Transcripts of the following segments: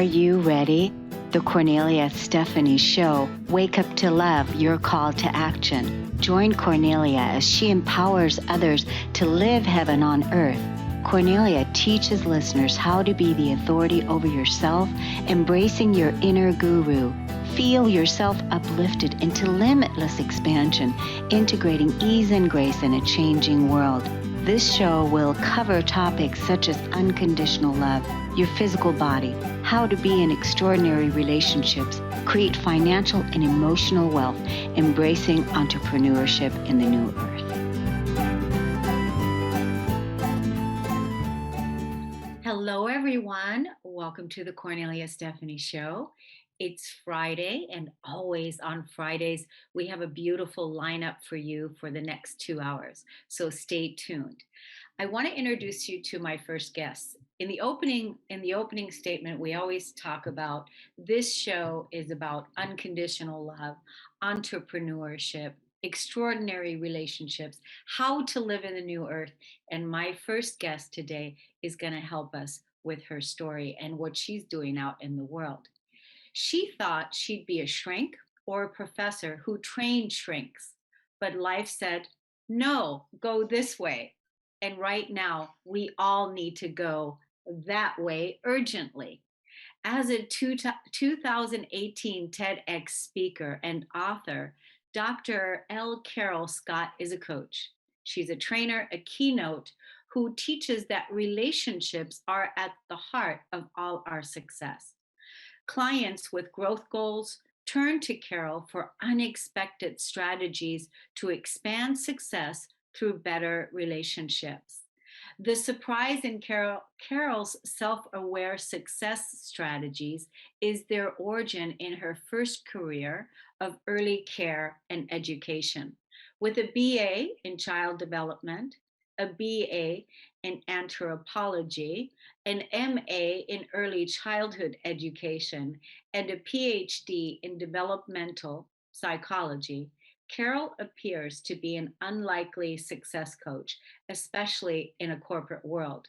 you ready? The Kornelia Stephanie Show. Wake up to love, your call to action. Join Kornelia as she empowers others to live heaven on earth. Kornelia teaches listeners how to be the authority over yourself, embracing your inner guru. Feel yourself uplifted into limitless expansion, integrating ease and grace in a changing world. This show will cover topics such as unconditional love, your physical body, how to be in extraordinary relationships, create financial and emotional wealth, embracing entrepreneurship in the new earth. Hello, everyone. Welcome to the Kornelia Stephanie Show. It's Friday, and always on Fridays, we have a beautiful lineup for you for the next 2 hours. So stay tuned. I want to introduce you to my first guest. In the opening statement, we always talk about this show is about unconditional love, entrepreneurship, extraordinary relationships, how to live in the new earth. And my first guest today is going to help us with her story and what she's doing out in the world. She thought she'd be a shrink or a professor who trained shrinks, but life said, no, go this way. And right now, we all need to go that way urgently. As a 2018 TEDx speaker and author, Dr. L. Carol Scott is a coach. She's a trainer, a keynote, who teaches that relationships are at the heart of all our success. Clients with growth goals turn to Carol for unexpected strategies to expand success through better relationships. The surprise in Carol's self-aware success strategies is their origin in her first career of early care and education. With a BA in child development, a BA in anthropology, an MA in early childhood education, and a PhD in developmental psychology, Carol appears to be an unlikely success coach, especially in a corporate world.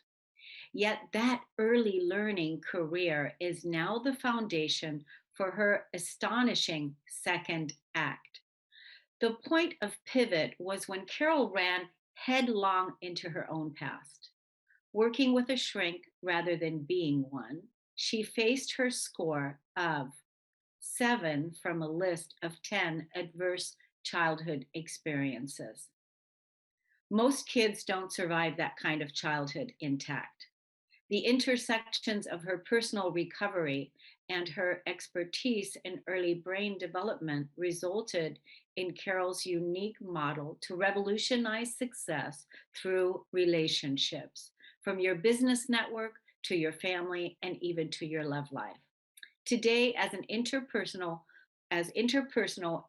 Yet that early learning career is now the foundation for her astonishing second act. The point of pivot was when Carol ran headlong into her own past. Working with a shrink rather than being one, she faced her score of 7 from a list of 10 adverse childhood experiences. Most kids don't survive that kind of childhood intact. The intersections of her personal recovery and her expertise in early brain development resulted in Carol's unique model to revolutionize success through relationships, from your business network to your family and even to your love life. Today, as interpersonal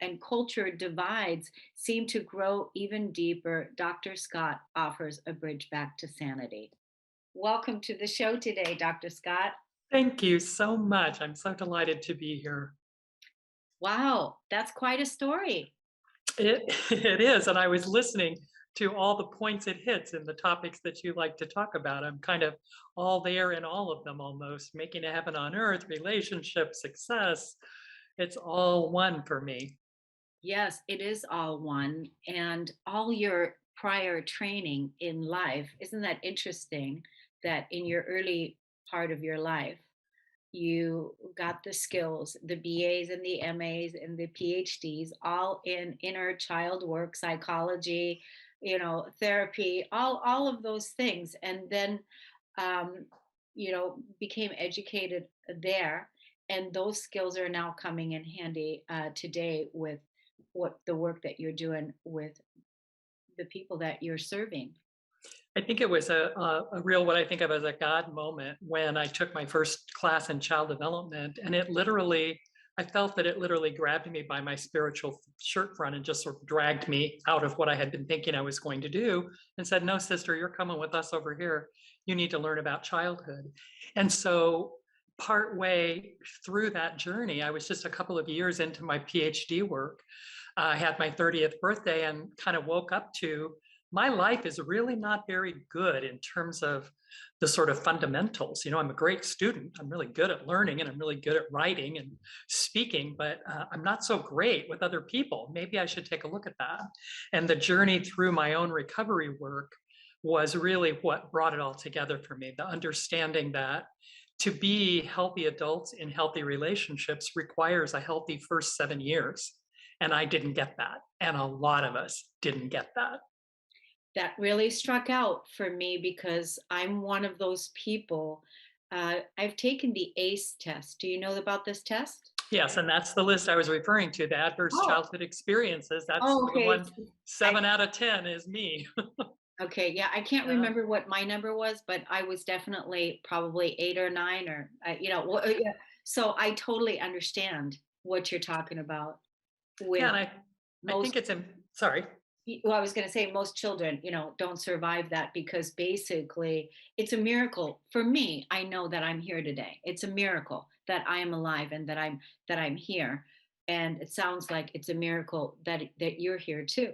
and culture divides seem to grow even deeper, Dr. Scott offers a bridge back to sanity. Welcome to the show today, Dr. Scott. Thank you so much. I'm so delighted to be here. Wow, that's quite a story. It is, and I was listening to all the points it hits and the topics that you like to talk about. I'm kind of all there in all of them almost, making a heaven on earth, relationship, success. It's all one for me. Yes, it is all one. And all your prior training in life, isn't that interesting that in your early part of your life, you got the skills, the BAs and the MAs and the PhDs, all in inner child work, psychology, therapy, all of those things, and then, um, became educated there. And those skills are now coming in handy today with what the work that you're doing with the people that you're serving. I think it was a real, what I think of as a God moment when I took my first class in child development. And I felt that it literally grabbed me by my spiritual shirt front and just sort of dragged me out of what I had been thinking I was going to do and said, no, sister, you're coming with us over here. You need to learn about childhood. And so part way through that journey, I was just a couple of years into my PhD work. I had my 30th birthday and kind of woke up to my life is really not very good in terms of the sort of fundamentals. I'm a great student. I'm really good at learning and I'm really good at writing and speaking, but I'm not so great with other people. Maybe I should take a look at that. And the journey through my own recovery work was really what brought it all together for me. The understanding that to be healthy adults in healthy relationships requires a healthy first 7 years. And I didn't get that. And a lot of us didn't get that. That really struck out for me because I'm one of those people. I've taken the ACE test. Do you know about this test? Yes, and that's the list I was referring to, the adverse Oh, childhood experiences. That's oh, the okay. one, I, 7 out of 10 is me. okay, yeah, I can't Yeah. remember what my number was, but I was definitely probably 8 or 9, or yeah. So I totally understand what you're talking about Yeah, with and I most. think sorry. Well, I was going to say most children, don't survive that because basically it's a miracle for me. I know that I'm here today. It's a miracle that I am alive and that I'm here. And it sounds like it's a miracle that you're here too.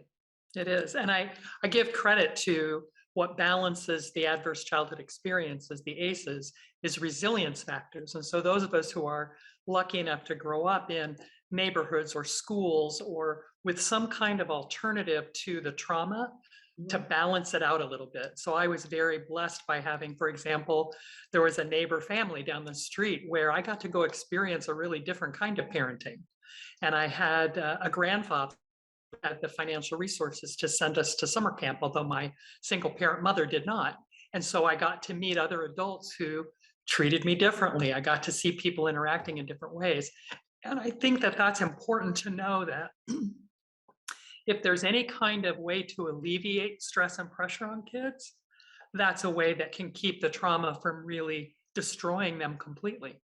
It is. And I give credit to what balances the adverse childhood experiences, the ACEs, is resilience factors. And so those of us who are lucky enough to grow up in neighborhoods or schools or with some kind of alternative to the trauma to Mhm. balance it out a little bit. So I was very blessed by having, for example, there was a neighbor family down the street where I got to go experience a really different kind of parenting. And I had a grandfather had the financial resources to send us to summer camp, although my single parent mother did not. And so I got to meet other adults who treated me differently. I got to see people interacting in different ways. And I think that that's important to know that if there's any kind of way to alleviate stress and pressure on kids, that's a way that can keep the trauma from really destroying them completely.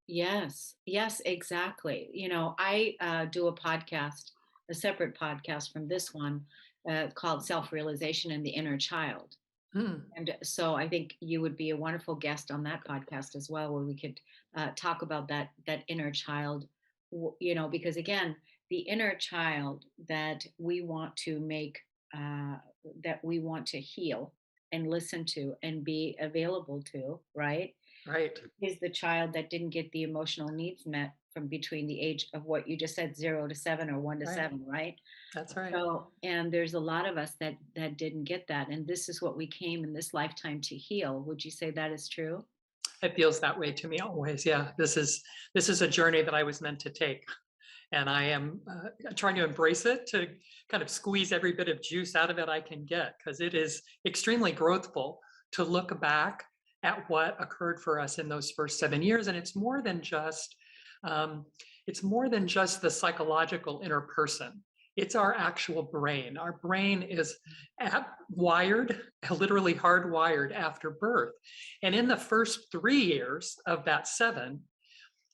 Yes, yes, exactly. I do a separate podcast from this one, called Self Realization and the Inner Child. Hmm, And so I think you would be a wonderful guest on that podcast as well, where we could talk about that inner child, because again, the inner child uh, that we want to heal and listen to and be available to, right? right, Is the child that didn't get the emotional needs met from between the age of what you just said, 0 to 7 or one to right. seven, right? That's right. So, and there's a lot of us that didn't get that, and this is what we came in this lifetime to heal. Would you say that is true? It feels that way to me always. Yeah, this is a journey that I was meant to take. And I am trying to embrace it, to kind of squeeze every bit of juice out of it I can get, because it is extremely growthful to look back at what occurred for us in those first 7 years. And um, it's more than just the psychological inner person. It's our actual brain. Our brain is wired, literally hardwired after birth. And in the first 3 years of that 7,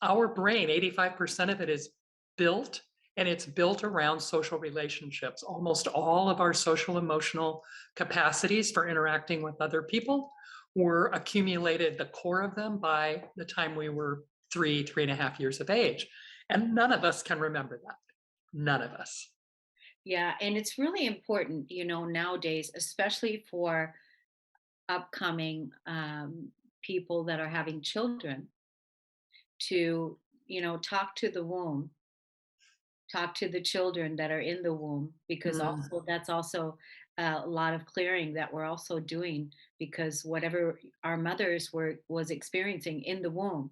our brain, 85% of it is built, and it's built around social relationships. Almost all of our social emotional capacities for interacting with other people were accumulated, the core of them, by the time we were 3.5 years of age. And none of us can remember that. None of us. Yeah, and it's really important, nowadays, especially for upcoming people that are having children, to talk to the womb, talk to the children that are in the womb, because Mm, also that's also a lot of clearing that we're also doing, because whatever our mothers was experiencing in the womb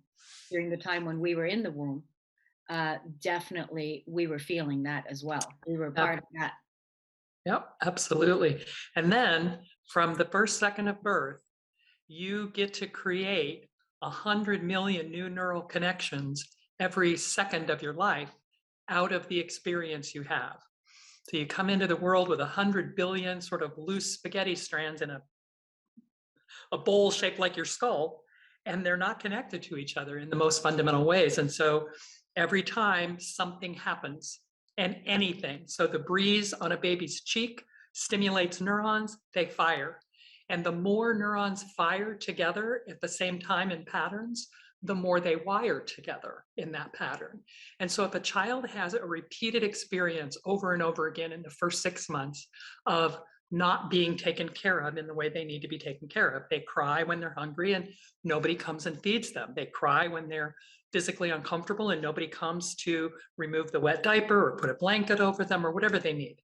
during the time when we were in the womb, definitely we were feeling that as well. We were part yep, of that. yep, absolutely. And then from the first second of birth, you get to create 100 million new neural connections every second of your life out of the experience you have. So you come into the world with 100 billion sort of loose spaghetti strands in a bowl shaped like your skull, and they're not connected to each other in the most fundamental ways. And so every time something happens, and anything, so the breeze on a baby's cheek stimulates neurons, they fire. And the more neurons fire together at the same time in patterns, the more they wire together in that pattern. And so if a child has a repeated experience over and over again in the first 6 months of not being taken care of in the way they need to be taken care of. They cry when they're hungry and nobody comes and feeds them. They cry when they're physically uncomfortable and nobody comes to remove the wet diaper or put a blanket over them or whatever they need.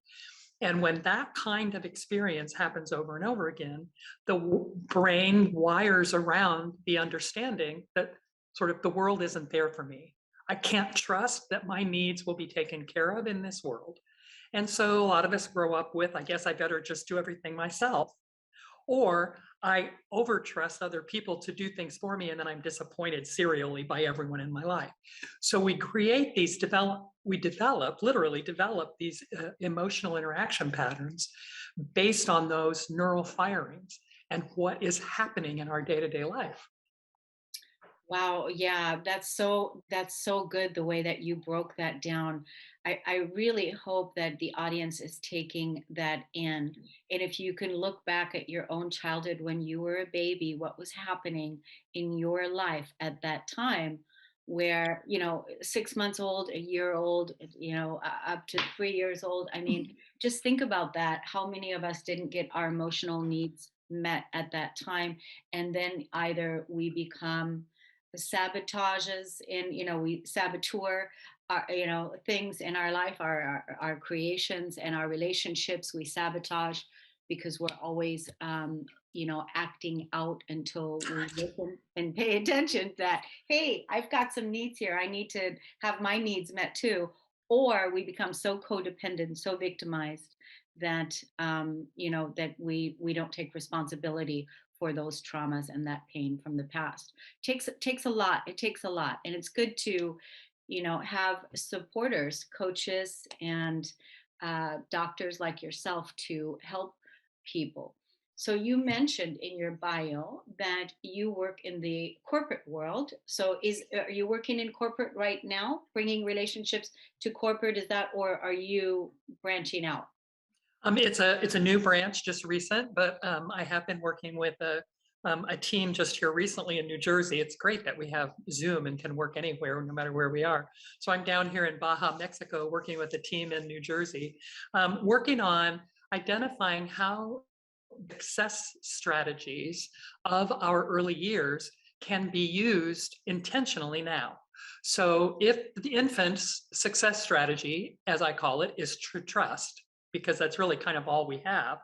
And when that kind of experience happens over and over again, the brain wires around the understanding that sort of the world isn't there for me. I can't trust that my needs will be taken care of in this world. And so a lot of us grow up with, I guess I better just do everything myself. Or I overtrust other people to do things for me, and then I'm disappointed serially by everyone in my life. So we create these literally develop these emotional interaction patterns based on those neural firings and what is happening in our day-to-day life. Wow, yeah, that's so good the way that you broke that down. I really hope that the audience is taking that in. And if you can look back at your own childhood when you were a baby, what was happening in your life at that time, where, 6 months old, a year old, up to 3 years old. I mean, just think about that. How many of us didn't get our emotional needs met at that time? And then either we become sabotages in, we saboteur our, things in our life, our creations and our relationships. We sabotage because we're always acting out until we listen and pay attention that, hey, I've got some needs here, I need to have my needs met too. Or we become so codependent, so victimized that that we don't take responsibility for those traumas and that pain from the past. Takes a lot. It takes a lot, and it's good to, have supporters, coaches, and doctors like yourself to help people. So you mentioned in your bio that you work in the corporate world. So are you working in corporate right now, bringing relationships to corporate? Is that, or are you branching out? It's a new branch, just recent, but I have been working with a team just here recently in New Jersey. It's great that we have Zoom and can work anywhere, no matter where we are. So I'm down here in Baja, Mexico, working with a team in New Jersey, working on identifying how success strategies of our early years can be used intentionally now. So if the infant's success strategy, as I call it, is trust, because that's really kind of all we have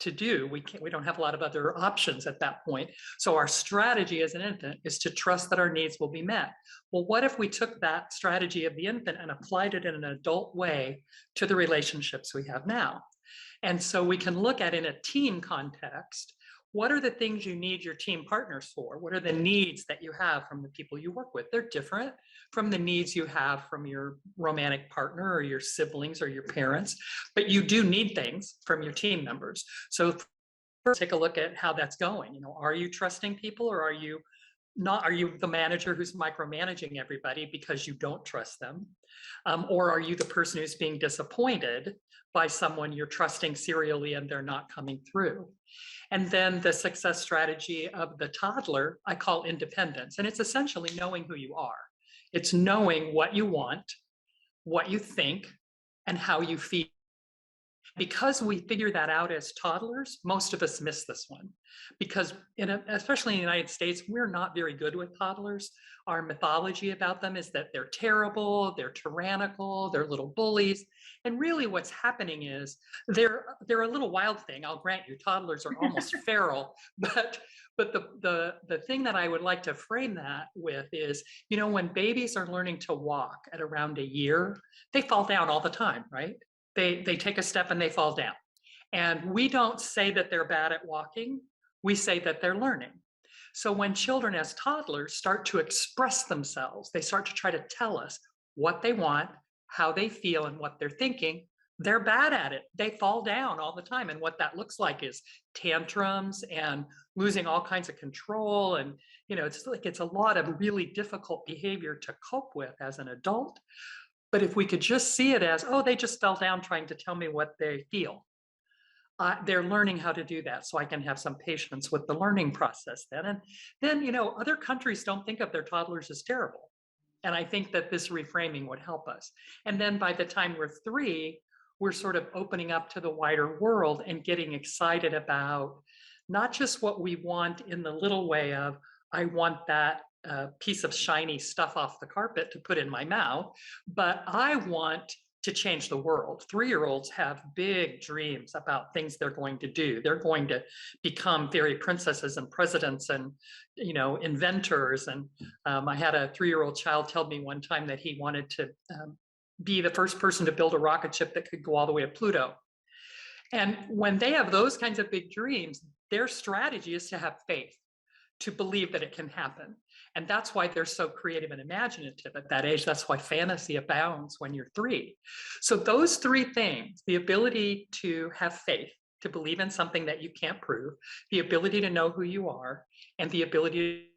to do. We don't have a lot of other options at that point. So our strategy as an infant is to trust that our needs will be met. Well, what if we took that strategy of the infant and applied it in an adult way to the relationships we have now? And so we can look at, in a team context, what are the things you need your team partners for? What are the needs that you have from the people you work with? They're different from the needs you have from your romantic partner or your siblings or your parents, but you do need things from your team members. So first, take a look at how that's going. Are you trusting people, or are you not? Are you the manager who's micromanaging everybody because you don't trust them? Or are you the person who's being disappointed by someone you're trusting serially and they're not coming through? And then the success strategy of the toddler, I call independence. And it's essentially knowing who you are. It's knowing what you want, what you think, and how you feel. Because we figure that out as toddlers, most of us miss this one. Because especially in the United States, we're not very good with toddlers. Our mythology about them is that they're terrible, they're tyrannical, they're little bullies. And really what's happening is they're a little wild thing. I'll grant you, toddlers are almost feral. But the thing that I would like to frame that with is, when babies are learning to walk at around a year, they fall down all the time, right? They take a step and they fall down. And we don't say that they're bad at walking. We say that they're learning. So when children as toddlers start to express themselves, they start to try to tell us what they want, how they feel, and what they're thinking. They're bad at it. They fall down all the time. And what that looks like is tantrums and losing all kinds of control. And, it's a lot of really difficult behavior to cope with as an adult. But if we could just see it as, oh, they just fell down trying to tell me what they feel. They're learning how to do that, so I can have some patience with the learning process then. And then, other countries don't think of their toddlers as terrible. And I think that this reframing would help us. And then by the time we're 3, we're sort of opening up to the wider world and getting excited about not just what we want in the little way of, I want that piece of shiny stuff off the carpet to put in my mouth, but I want to change the world. 3-year-olds have big dreams about things they're going to do. They're going to become fairy princesses and presidents and, inventors. And I had a 3-year-old child tell me one time that he wanted to be the first person to build a rocket ship that could go all the way to Pluto. And when they have those kinds of big dreams, their strategy is to have faith, to believe that it can happen. And that's why they're so creative and imaginative at that age. That's why fantasy abounds when you're 3. So those 3 things, the ability to have faith, to believe in something that you can't prove, the ability to know who you are, and the ability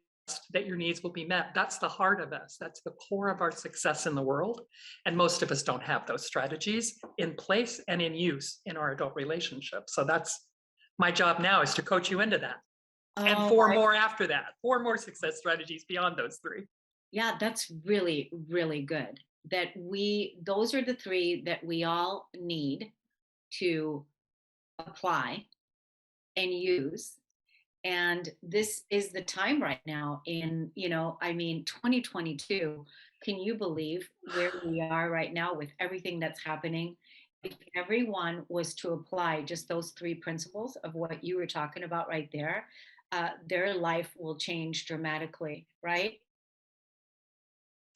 that your needs will be met. That's the heart of us. That's the core of our success in the world. And most of us don't have those strategies in place and in use in our adult relationships. So that's my job now, is to coach you into that. And 4 more after that, 4 more success strategies beyond those 3. Yeah, that's really, really good. Those are the 3 that we all need to apply and use. And this is the time right now in, 2022. Can you believe where we are right now with everything that's happening? If everyone was to apply just those 3 principles of what you were talking about right there, their life will change dramatically, right?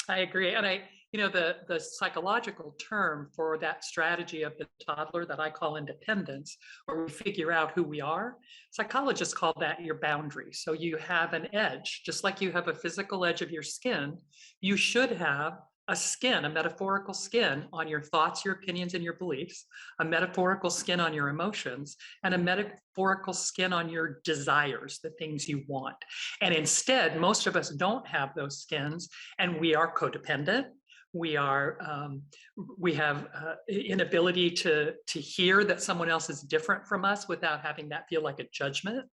I agree. And the psychological term for that strategy of the toddler that I call independence, where we figure out who we are, psychologists call that your boundary. So you have an edge, just like you have a physical edge of your skin, you should have a skin, a metaphorical skin on your thoughts, your opinions, and your beliefs, a metaphorical skin on your emotions, and a metaphorical skin on your desires, the things you want. And instead, most of us don't have those skins, and we are codependent. We have inability to hear that someone else is different from us without having that feel like a judgment.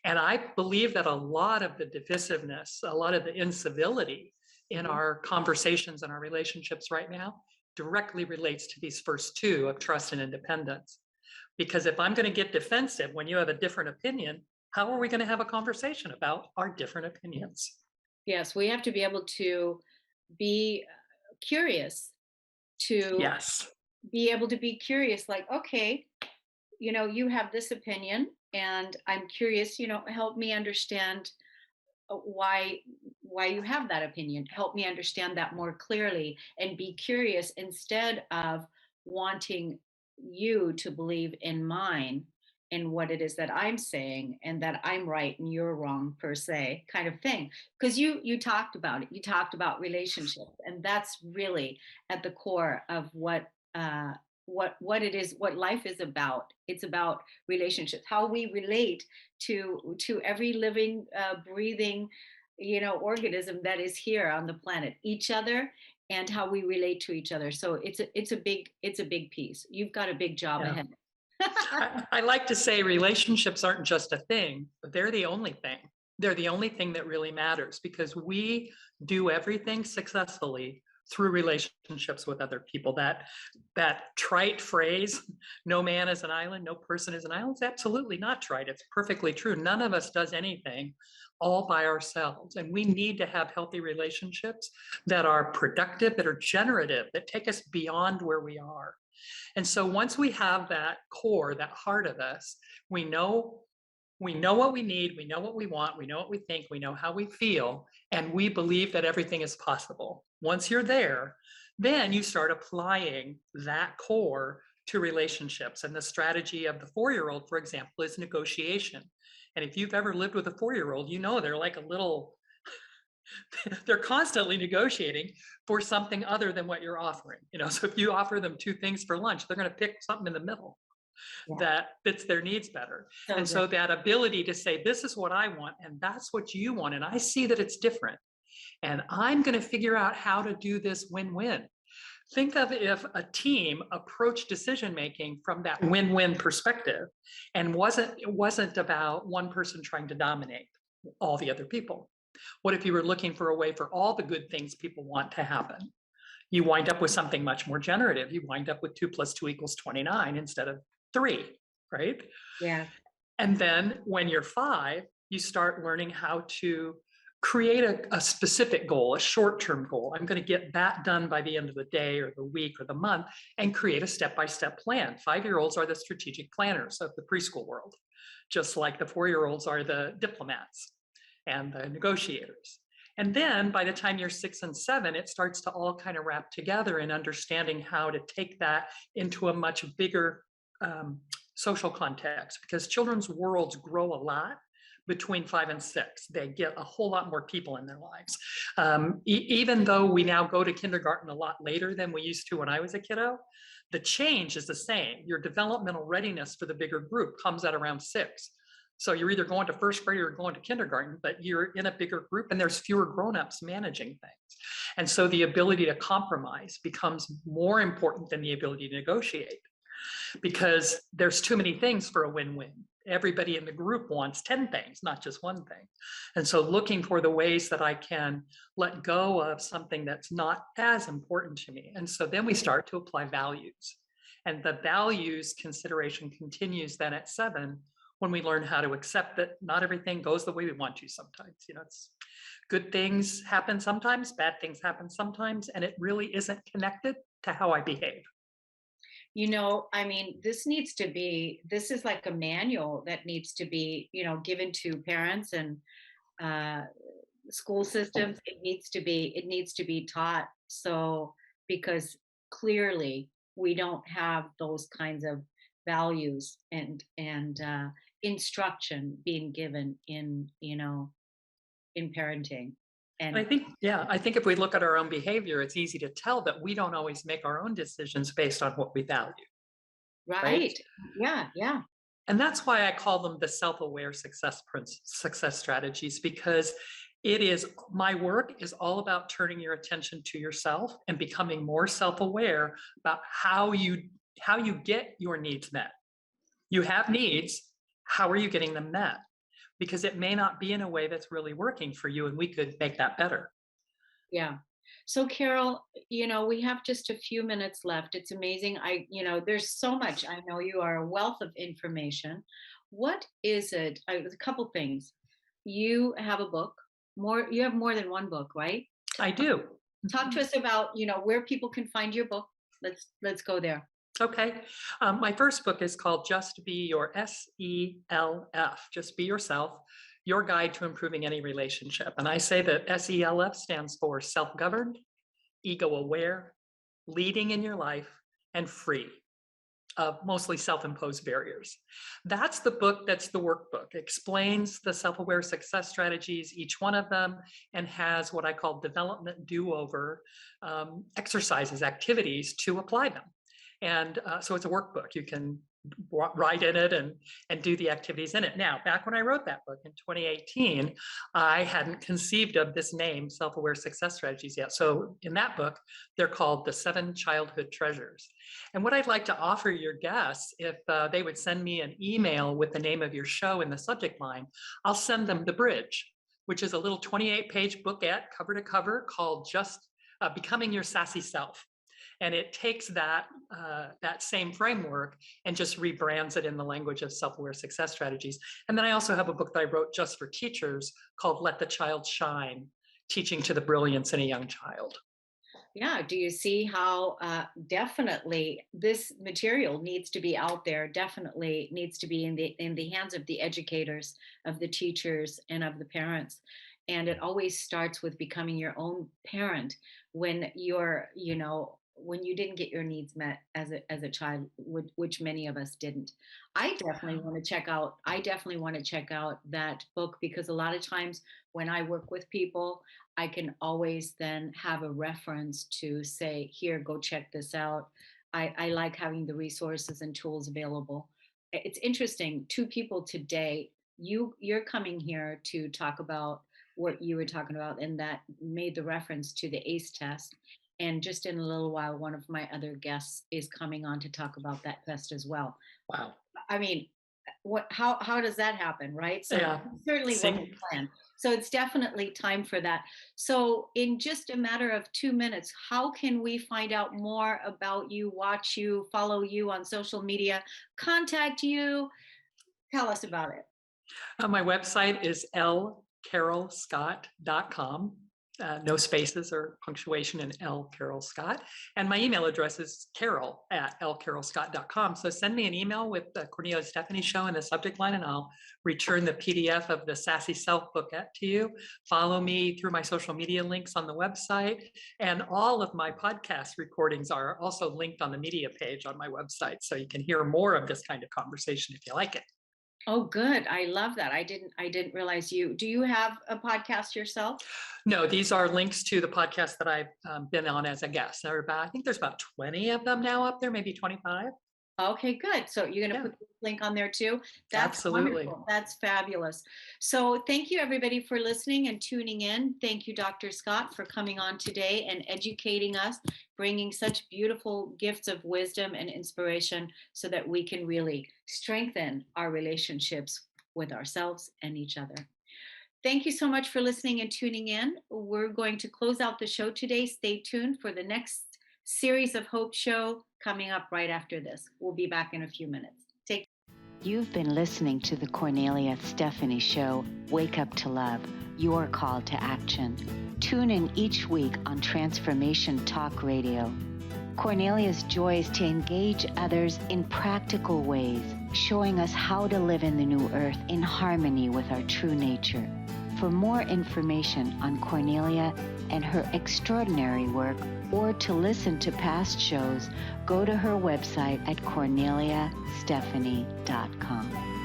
And I believe that a lot of the divisiveness, a lot of the incivility in our conversations and our relationships right now directly relates to these first 2 of trust and independence. Because if I'm going to get defensive when you have a different opinion, how are we going to have a conversation about our different opinions? Yes, we have to be able to be curious, to Yes. be able to be curious, like, okay, you have this opinion and I'm curious, help me understand why you have that opinion. Help me understand that more clearly and be curious instead of wanting you to believe in mine and what it is that I'm saying and that I'm right and you're wrong per se kind of thing. Because you talked about it. You talked about relationships, and that's really at the core of what it is, what life is about. It's about relationships, how we relate to every living, breathing, organism that is here on the planet, each other, and how we relate to each other. So it's a big piece. You've got a big job Yeah. ahead. I like to say relationships aren't just a thing, but they're the only thing. They're the only thing that really matters, because we do everything successfully through relationships with other people. That trite phrase, no man is an island, no person is an island, is absolutely not trite. It's perfectly true. None of us does anything all by ourselves. And we need to have healthy relationships that are productive, that are generative, that take us beyond where we are. And so once we have that core, that heart of us, we know what we need, we know what we want, we know what we think, we know how we feel, and we believe that everything is possible. Once you're there, then you start applying that core to relationships. And the strategy of the 4-year-old, for example, is negotiation. And if you've ever lived with a 4-year-old, they're like a little, they're constantly negotiating for something other than what you're offering. So if you offer them 2 things for lunch, they're going to pick something in the middle that fits their needs better. And so that ability to say, this is what I want, and that's what you want, and I see that it's different, and I'm going to figure out how to do this win-win. Think of if a team approached decision making from that win-win perspective, and it wasn't about one person trying to dominate all the other people. What if you were looking for a way for all the good things people want to happen? You wind up with something much more generative. You wind up with 2 plus 2 equals 29 instead of 3, right? Yeah. And then when you're 5, you start learning how to create a specific goal, a short-term goal. I'm going to get that done by the end of the day or the week or the month, and create a step-by-step plan. 5-year-olds are the strategic planners of the preschool world, just like the 4-year-olds are the diplomats and the negotiators. And then by the time you're 6 and 7, it starts to all kind of wrap together in understanding how to take that into a much bigger social context, because children's worlds grow a lot between 5 and 6. They get a whole lot more people in their lives. Even though we now go to kindergarten a lot later than we used to when I was a kiddo, the change is the same. Your developmental readiness for the bigger group comes at around 6. So you're either going to first grade or going to kindergarten, but you're in a bigger group and there's fewer grown-ups managing things. And so the ability to compromise becomes more important than the ability to negotiate, because there's too many things for a win-win. Everybody in the group wants 10 things, not just one thing. And so looking for the ways that I can let go of something that's not as important to me. And so then we start to apply values. And the values consideration continues then at 7, when we learn how to accept that not everything goes the way we want to sometimes. It's good things happen sometimes, bad things happen sometimes, and it really isn't connected to how I behave. I mean, this is like a manual that needs to be, given to parents and uh, school systems. It needs to be taught. So, because clearly we don't have those kinds of values and instruction being given in parenting. And I And think, yeah, I think if we look at our own behavior, it's easy to tell that we don't always make our own decisions based on what we value, right? right. Yeah, yeah. And that's why I call them the self-aware success strategies, because it is my work is all about turning your attention to yourself and becoming more self-aware about how you get your needs met. You have needs. How are you getting them met? Because it may not be in a way that's really working for you, and we could make that better. Yeah. So Carol, we have just a few minutes left. It's amazing. There's so much. I know you are a wealth of information. What is it? A couple things. You have a book. You have more than one book, right? I do. Talk to us about, where people can find your book. Let's go there. Okay. My first book is called Just Be Your SELF, Just Be Yourself, Your Guide to Improving Any Relationship. And I say that SELF stands for self-governed, ego-aware, leading in your life, and free of mostly self-imposed barriers. That's the book, that's the workbook. It explains the self-aware success strategies, each one of them, and has what I call development do-over exercises, activities to apply them. And so it's a workbook. You can write in it and do the activities in it. Now, back when I wrote that book in 2018, I hadn't conceived of this name, Self-Aware Success Strategies, yet. So in that book, they're called The 7 Childhood Treasures. And what I'd like to offer your guests, if they would send me an email with the name of your show in the subject line, I'll send them The Bridge, which is a little 28-page booklet, cover to cover, called Just Becoming Your Sassy Self. And it takes that same framework and just rebrands it in the language of self-aware success strategies. And then I also have a book that I wrote just for teachers called Let the Child Shine, Teaching to the Brilliance in a Young Child. Yeah. Do you see how definitely this material needs to be out there? Definitely needs to be in the hands of the educators, of the teachers, and of the parents. And it always starts with becoming your own parent when when you didn't get your needs met as a child, which many of us didn't. I definitely want to check out that book, because a lot of times when I work with people, I can always then have a reference to say, here, go check this out. I like having the resources and tools available. It's interesting, two people today, you're coming here to talk about what you were talking about, and that made the reference to the ACE test. And just in a little while, one of my other guests is coming on to talk about that test as well. Wow. I mean, how does that happen, right? So Yeah. certainly wasn't Sing. planned. So it's definitely time for that. So in just a matter of 2 minutes, how can we find out more about you, watch you, follow you on social media, contact you? Tell us about it. My website is lcarolscott.com. No spaces or punctuation in L. Carol Scott. And my email address is carol@lcarolscott.com. So send me an email with the Kornelia Stephanie Show in the subject line, and I'll return the PDF of the Sassy Self book to you. Follow me through my social media links on the website. And all of my podcast recordings are also linked on the media page on my website. So you can hear more of this kind of conversation if you like it. Oh, good. I love that. I didn't realize do you have a podcast yourself? No, these are links to the podcasts that I've been on as a guest. I think there's about 20 of them now up there, maybe 25. Okay, good. So you're going to Yeah, put the link on there too? That's absolutely. wonderful. That's fabulous. So thank you everybody for listening and tuning in. Thank you, Dr. Scott, for coming on today and educating us, bringing such beautiful gifts of wisdom and inspiration so that we can really strengthen our relationships with ourselves and each other. Thank you so much for listening and tuning in. We're going to close out the show today. Stay tuned for the next series of Hope Show coming up right after this. We'll be back in a few minutes. You've been listening to the Kornelia Stephanie Show, Wake Up to Love, your call to action. Tune in each week on Transformation Talk Radio. Kornelia's joy is to engage others in practical ways, showing us how to live in the new earth in harmony with our true nature. For more information on Kornelia and her extraordinary work, or to listen to past shows, go to her website at korneliastephanie.com.